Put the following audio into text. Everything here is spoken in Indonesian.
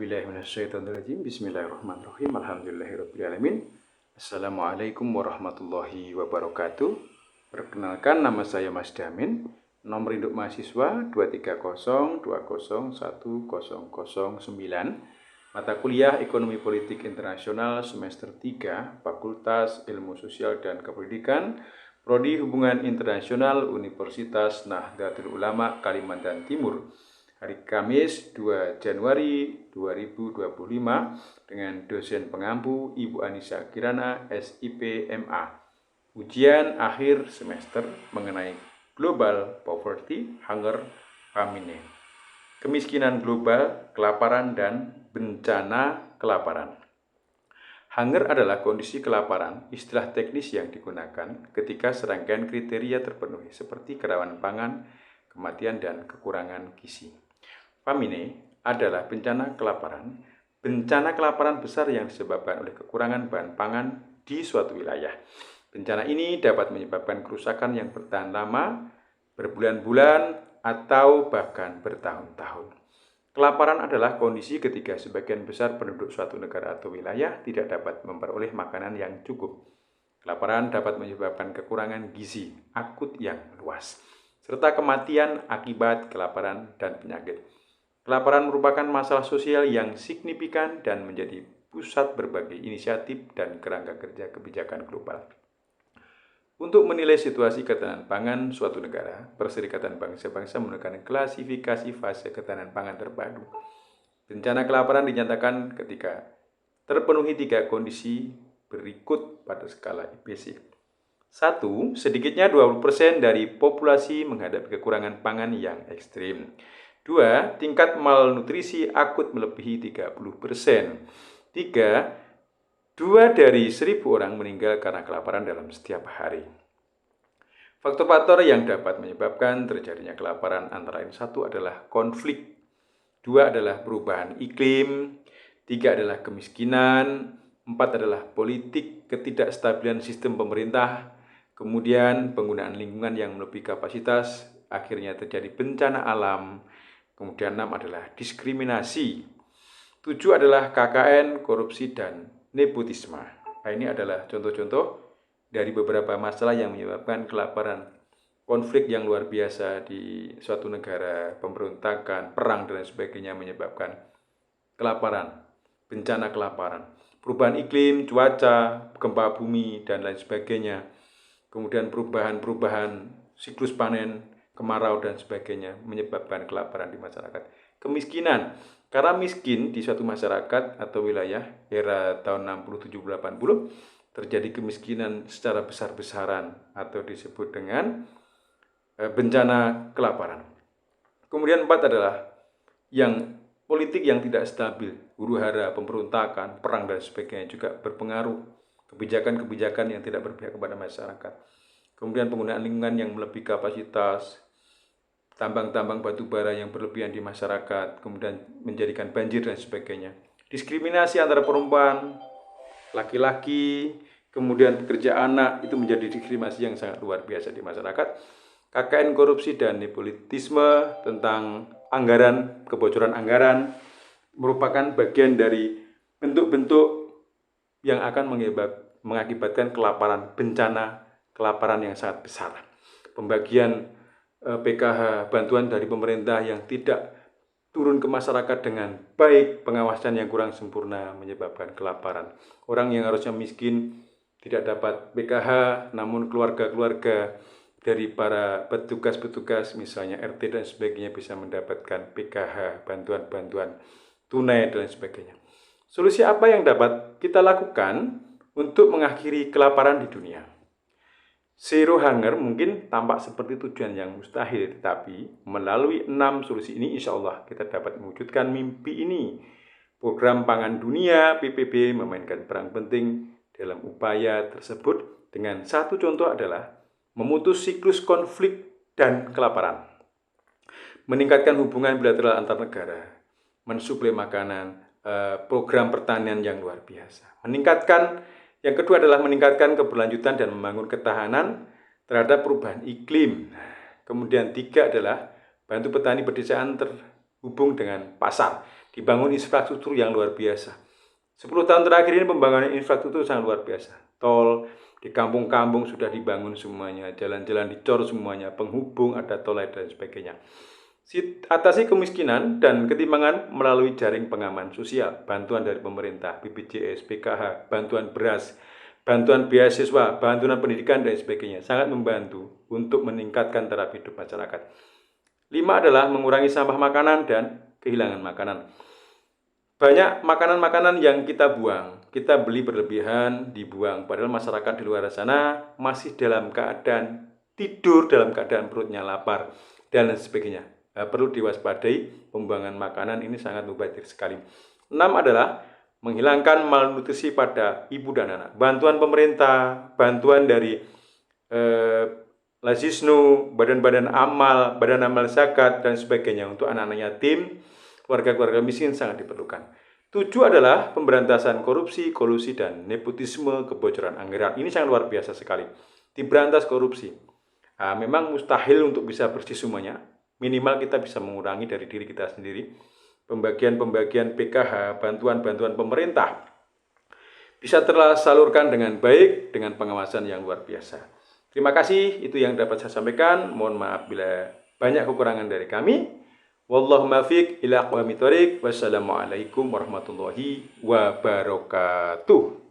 Bismillahirrahmanirrahim. Alhamdulillahirrabbilalamin. Assalamualaikum warahmatullahi wabarakatuh. Perkenalkan, nama saya Mas Damin. Nomor induk mahasiswa 23020010009. Mata kuliah Ekonomi Politik Internasional semester 3, Fakultas Ilmu Sosial dan Kependidikan, Prodi Hubungan Internasional Universitas Nahdlatul Ulama Kalimantan Timur. Hari Kamis 2 Januari 2025 dengan dosen pengampu Ibu Anissa Kirana, SIP MA. Ujian akhir semester mengenai Global Poverty, Hunger, Famine, kemiskinan global, kelaparan, dan bencana kelaparan. Hunger adalah kondisi kelaparan, istilah teknis yang digunakan ketika serangkaian kriteria terpenuhi seperti kerawanan pangan, kematian, dan kekurangan gizi. Famine adalah bencana kelaparan besar yang disebabkan oleh kekurangan bahan pangan di suatu wilayah. Bencana ini dapat menyebabkan kerusakan yang bertahan lama, berbulan-bulan, atau bahkan bertahun-tahun. Kelaparan adalah kondisi ketika sebagian besar penduduk suatu negara atau wilayah tidak dapat memperoleh makanan yang cukup. Kelaparan dapat menyebabkan kekurangan gizi akut yang luas, serta kematian akibat kelaparan dan penyakit. Kelaparan merupakan masalah sosial yang signifikan dan menjadi pusat berbagai inisiatif dan kerangka kerja kebijakan global. Untuk menilai situasi ketahanan pangan suatu negara, Perserikatan Bangsa-Bangsa menggunakan klasifikasi fase ketahanan pangan terpadu. Bencana kelaparan dinyatakan ketika terpenuhi 3 kondisi berikut pada skala IPC. 1. Sedikitnya 20% dari populasi menghadapi kekurangan pangan yang ekstrim. 2. Tingkat malnutrisi akut melebihi 30%. 3. 2 dari 1.000 orang meninggal karena kelaparan dalam setiap hari. Faktor-faktor yang dapat menyebabkan terjadinya kelaparan antara lain 1 adalah konflik, 2 adalah perubahan iklim, 3 adalah kemiskinan, 4 adalah politik ketidakstabilan sistem pemerintah, kemudian penggunaan lingkungan yang melebihi kapasitas, akhirnya terjadi bencana alam, kemudian 6 adalah diskriminasi, 7 adalah KKN, korupsi, dan nepotisme. Nah, ini adalah contoh-contoh dari beberapa masalah yang menyebabkan kelaparan, konflik yang luar biasa di suatu negara, pemberontakan, perang, dan sebagainya menyebabkan kelaparan, bencana kelaparan, perubahan iklim, cuaca, gempa bumi, dan lain sebagainya. Kemudian perubahan siklus panen, kemarau, dan sebagainya menyebabkan kelaparan di masyarakat. Kemiskinan, karena miskin di suatu masyarakat atau wilayah era tahun 60, 70, 80 terjadi kemiskinan secara besar-besaran atau disebut dengan bencana kelaparan. Kemudian 4 adalah yang politik yang tidak stabil, huru-hara, pemberontakan, perang, dan sebagainya juga berpengaruh. Kebijakan-kebijakan yang tidak berpihak kepada masyarakat. Kemudian penggunaan lingkungan yang melebihi kapasitas, tambang-tambang batu bara yang berlebihan di masyarakat, kemudian menjadikan banjir dan sebagainya. Diskriminasi antara perempuan, laki-laki, kemudian pekerja anak, itu menjadi diskriminasi yang sangat luar biasa di masyarakat. KKN, korupsi, dan nepotisme tentang anggaran, kebocoran anggaran merupakan bagian dari bentuk-bentuk yang akan mengakibatkan kelaparan, bencana kelaparan yang sangat besar. Pembagian PKH, bantuan dari pemerintah yang tidak turun ke masyarakat dengan baik, pengawasan yang kurang sempurna menyebabkan kelaparan. Orang yang harusnya miskin tidak dapat PKH, namun keluarga-keluarga dari para petugas-petugas misalnya RT dan sebagainya bisa mendapatkan PKH, bantuan-bantuan tunai dan sebagainya. Solusi apa yang dapat kita lakukan untuk mengakhiri kelaparan di dunia? Zero hunger mungkin tampak seperti tujuan yang mustahil, tetapi melalui 6 solusi ini insya Allah kita dapat mewujudkan mimpi ini. Program Pangan Dunia PPB memainkan peran penting dalam upaya tersebut dengan satu contoh adalah memutus siklus konflik dan kelaparan, meningkatkan hubungan bilateral antar negara, mensuplai makanan, program pertanian yang luar biasa, yang kedua adalah meningkatkan keberlanjutan dan membangun ketahanan terhadap perubahan iklim. Kemudian 3 adalah bantu petani pedesaan terhubung dengan pasar. Dibangun infrastruktur yang luar biasa. 10 tahun terakhir ini pembangunan infrastruktur sangat luar biasa. Tol di kampung-kampung sudah dibangun semuanya, jalan-jalan dicor semuanya, penghubung, ada tol dan sebagainya. Atasi kemiskinan dan ketimpangan melalui jaring pengaman sosial, bantuan dari pemerintah, BPJS, PKH, bantuan beras, bantuan beasiswa, bantuan pendidikan dan sebagainya, sangat membantu untuk meningkatkan taraf hidup masyarakat. 5 adalah mengurangi sampah makanan dan kehilangan makanan. Banyak makanan-makanan yang kita buang, kita beli berlebihan, dibuang. Padahal masyarakat di luar sana masih dalam keadaan tidur, dalam keadaan perutnya lapar, dan lain sebagainya. Perlu diwaspadai, pembuangan makanan ini sangat mubazir sekali. 6 adalah menghilangkan malnutrisi pada ibu dan anak. Bantuan pemerintah, bantuan dari Lazisnu, badan-badan amal, badan amal zakat, dan sebagainya untuk anak-anak yatim, keluarga-keluarga miskin sangat diperlukan. 7 adalah pemberantasan korupsi, kolusi, dan nepotisme, kebocoran anggaran. Ini sangat luar biasa sekali. Diberantas korupsi. Memang mustahil untuk bisa bersih semuanya. Minimal kita bisa mengurangi dari diri kita sendiri. Pembagian-pembagian PKH, bantuan-bantuan pemerintah bisa tersalurkan dengan baik, dengan pengawasan yang luar biasa. Terima kasih, itu yang dapat saya sampaikan. Mohon maaf bila banyak kekurangan dari kami. Wallahu muwaffiq ila aqwamit thoriq. Wassalamualaikum warahmatullahi wabarakatuh.